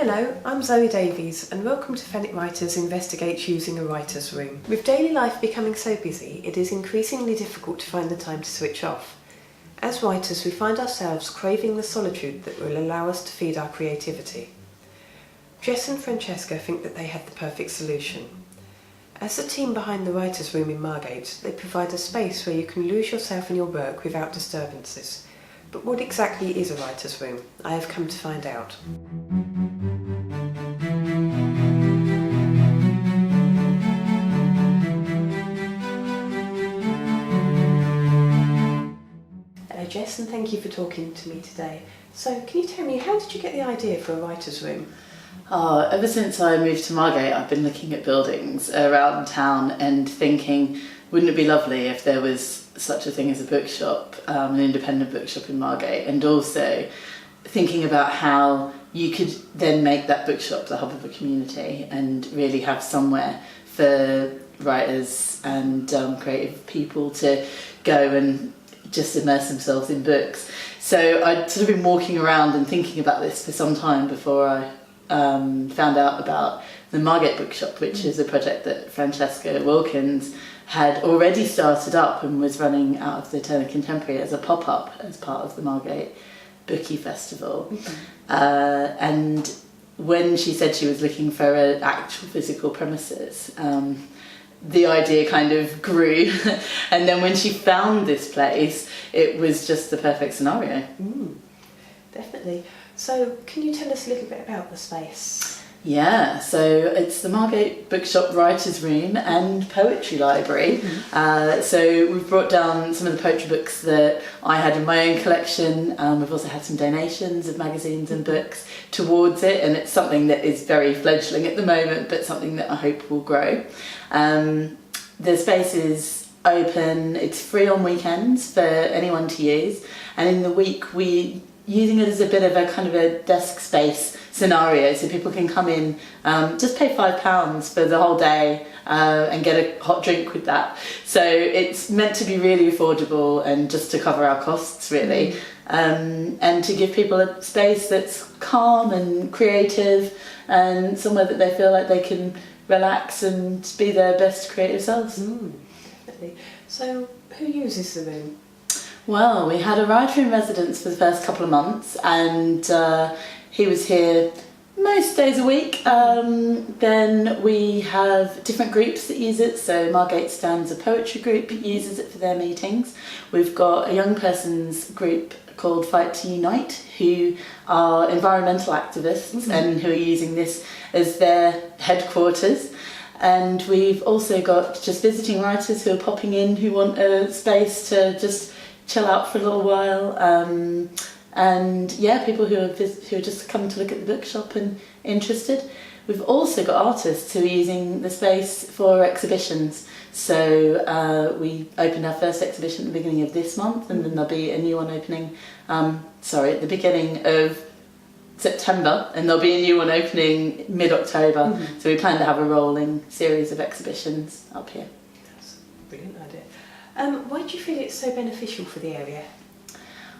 Hello, I'm Zoe Davies and welcome to Thanet Writers Investigates Using a Writer's Room. With daily life becoming so busy, it is increasingly difficult to find the time to switch off. As writers, we find ourselves craving the solitude that will allow us to feed our creativity. Jess and Francesca think that they have the perfect solution. As the team behind the Writer's Room in Margate, they provide a space where you can lose yourself in your work without disturbances. But what exactly is a writer's room? I have come to find out. Hello Jess, and thank you for talking to me today. So can you tell me, how did you get the idea for a writer's room? Ever since I moved to Margate, I've been looking at buildings around town and thinking, wouldn't it be lovely if there was such a thing as a bookshop, an independent bookshop in Margate, and also thinking about how you could then make that bookshop the hub of a community and really have somewhere for writers and creative people to go and just immerse themselves in books. So I'd sort of been walking around and thinking about this for some time before I found out about the Margate Bookshop, which is a project that Francesca Wilkins had already started up and was running out of the Turner Contemporary as a pop-up as part of the Margate Bookie Festival. And when she said she was looking for an actual physical premises, the idea kind of grew. And then when she found this place, it was just the perfect scenario. Definitely. So can you tell us a little bit about the space? Yeah, so it's the Margate Bookshop Writer's Room and Poetry Library. So we've brought down some of the poetry books that I had in my own collection. We've also had some donations of magazines and books towards it, and it's something that is very fledgling at the moment, but something that I hope will grow. The space is open, it's free on weekends for anyone to use, and in the week we're using it as a bit of a kind of a desk space scenario, so people can come in, just pay £5 for the whole day and get a hot drink with that. So it's meant to be really affordable and just to cover our costs really, and to give people a space that's calm and creative and somewhere that they feel like they can relax and be their best creative selves. Definitely. So who uses the room? Well, we had a writer in residence for the first couple of months, and he was here most days a week. Then we have different groups that use it. So Margate Stands, a poetry group, uses it for their meetings. We've got a young person's group called Fight to Unite, who are environmental activists and who are using this as their headquarters. And we've also got just visiting writers who are popping in, who want a space to just chill out for a little while, and yeah, people who are just coming to look at the bookshop and interested. We've also got artists who are using the space for exhibitions. So we opened our first exhibition at the beginning of this month, and then there'll be a new one opening at the beginning of September, and there'll be a new one opening mid-October. So we plan to have a rolling series of exhibitions up here. That's a brilliant idea. Why do you feel it's so beneficial for the area?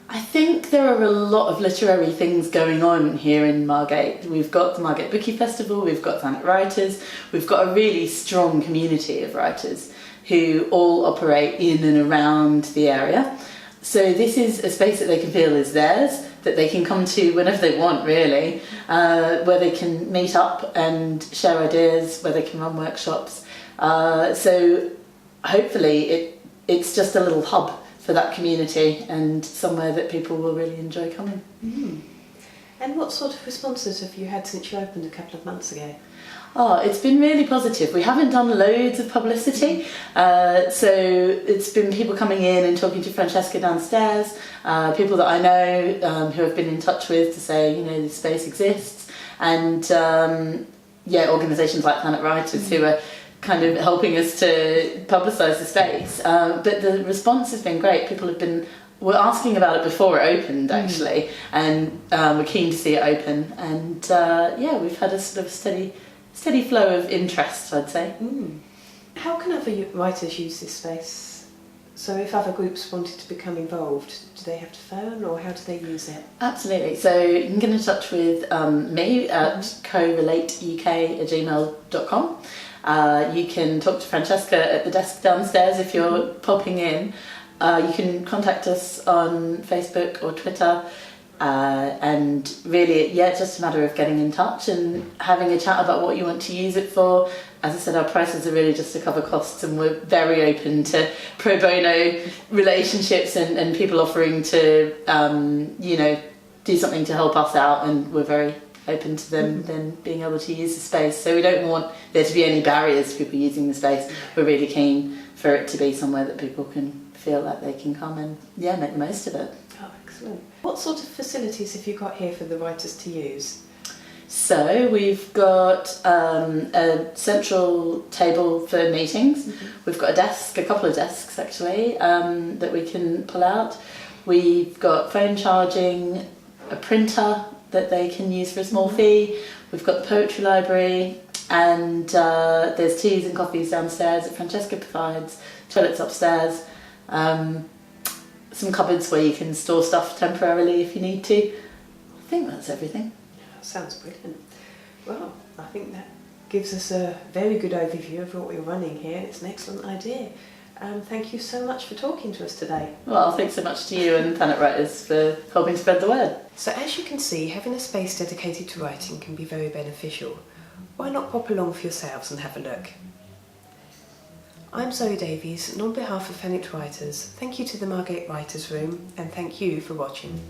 I think there are a lot of literary things going on here in Margate. We've got the Margate Bookie Festival, we've got Thanet Writers, we've got a really strong community of writers who all operate in and around the area. So this is a space that they can feel is theirs, that they can come to whenever they want really, where they can meet up and share ideas, where they can run workshops. So hopefully it's just a little hub for that community and somewhere that people will really enjoy coming. And what sort of responses have you had since you opened a couple of months ago? It's been really positive. We haven't done loads of publicity, so it's been people coming in and talking to Francesca downstairs, people that I know who have been in touch with to say, this space exists, and organisations like Thanet Writers who are kind of helping us to publicise the space. But the response has been great. People were asking about it before it opened actually, and we're keen to see it open, and we've had a sort of steady flow of interest, I'd say. How can other writers use this space? So if other groups wanted to become involved, do they have to phone or how do they use it? Absolutely. So you can get in touch with me at corelateuk@gmail.com. You can talk to Francesca at the desk downstairs if you're popping in. You can contact us on Facebook or Twitter. And really, yeah, it's just a matter of getting in touch and having a chat about what you want to use it for. As I said, our prices are really just to cover costs, and we're very open to pro bono relationships and people offering to, do something to help us out, and we're very open to them then being able to use the space. So we don't want there to be any barriers to people using the space. We're really keen for it to be somewhere that people can feel like they can come and, make the most of it. Oh, excellent. What sort of facilities have you got here for the writers to use? So we've got a central table for meetings. We've got a couple of desks actually, that we can pull out. We've got phone charging, a printer that they can use for a small fee. We've got the poetry library, and there's teas and coffees downstairs that Francesca provides, toilets upstairs, some cupboards where you can store stuff temporarily if you need to. I think that's everything. Sounds brilliant. Well, I think that gives us a very good overview of what we're running here. It's an excellent idea. Thank you so much for talking to us today. Well, thanks so much to you and Thanet Writers for helping spread the word. So as you can see, having a space dedicated to writing can be very beneficial. Why not pop along for yourselves and have a look? I'm Zoe Davies, and on behalf of Thanet Writers, thank you to the Margate Writers Room, and thank you for watching.